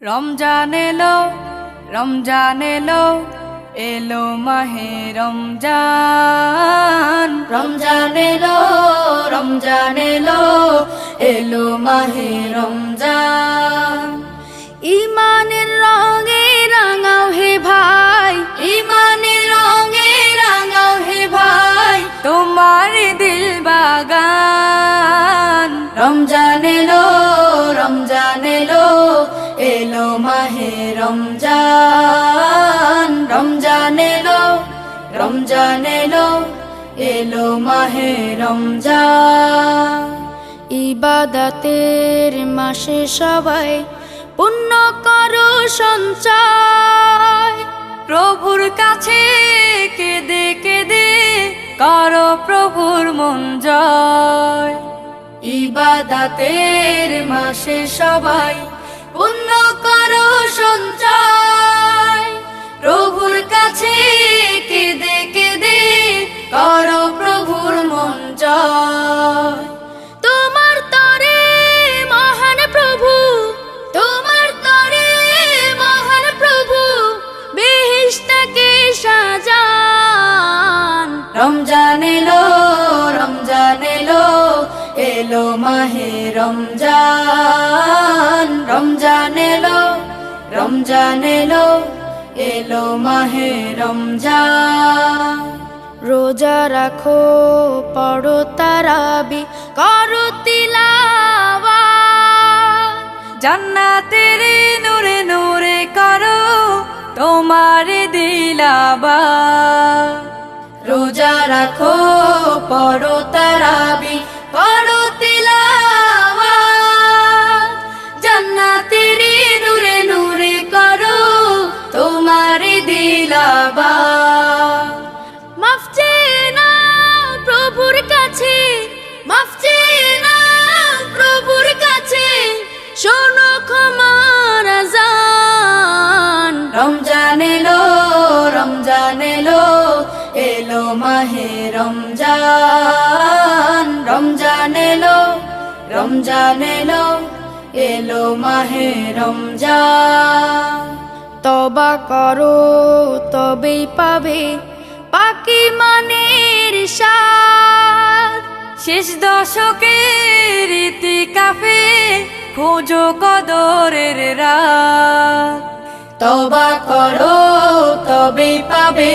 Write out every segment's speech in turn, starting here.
রমজান এলো, রমজান এলো, এলো মাহে রমজান। রমজান এলো, রমজান এলো, এলো মাহে রমজান। ইমানের রঙে রাঙাও হে ভাই, ইমানের রঙে রাঙাও হে ভাই, তোমার দিল বাগান। রমজান এলো, রমজান এলো, এলো মাহে রমজান। রমজান এলো, রমজান এলো, এলো মাহে রমজান। ইবাদতের মাসে সবাই পুণ্য করো সঞ্চয়, প্রভুর কাছে কেঁদে কেঁদে করো প্রভুর মন জয়। ইবাদতের মাসে সবাই পুণ্য করো সঞ্চয়, প্রভুর কাছে কেঁদে কেঁদে করো প্রভুর মন জয়। তোমার তরে মহান প্রভু, তোমার তরে মহান প্রভু বেহেশতকে সাজান। রমজান এলো, রমজান এলো, এলো মাহে রমজান। রমজান এলো, রমজান এলো, এলো মাহে রমজান। রোজা রাখো, পড়ো তারাবি, করো তিলাওয়াত, জান্নাতের নূরে নূরে করো তোমার দিলাবাত। রোজা রাখো, পড়ো তারাবি, করো তিলাওয়াত, জান্নাতের নূরে নূরে করো তোমার দিলাবাত। মাফ চেয়ে নাও প্রভুর কাছে, মাফ চেয়ে নাও প্রভুর কাছে, শোনো ক্ষমার আযান। রমজান এলো, রমজান এলো, এলো মাহে রমজান। রমজান এলো, রমজান এলো, এলো মাহে রমজান। তবা করো তবেই পাবে পাকি মানের সাথ, শেষ দশকের ইতিকাফে খোঁজো কদরের রাত। তওবা করো তবেই পাবে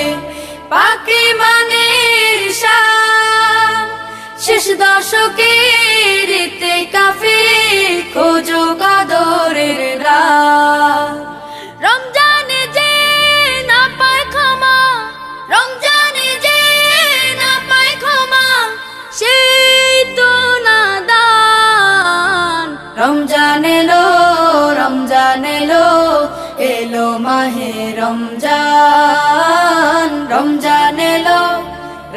পাকি মানের শান, শেষ দশকের ইতিকাফে খোঁজো কদরের রাত। রমজানে যে না পায় ক্ষমা, রমজানে যে না পায় ক্ষমা, সেই তো নাদান। রমজান এলো, রমজান এলো, এলো মাহে রমজান। রমজান এলো,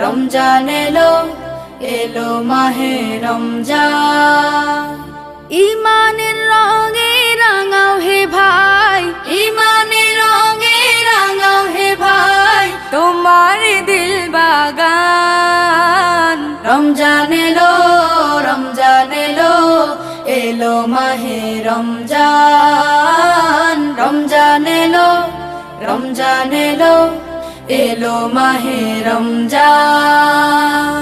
রমজান এলো, এলো মাহে রমজান। ইমানের রঙে রাঙাও হে ভাই, ইমানের রঙে রাঙাও হে ভাই, তোমার দিল বাগান। রমজান এলো, রমজান এলো, এলো মাহে রমজান। রমজান এলো, রমজান এলো, এলো মাহে রমজান।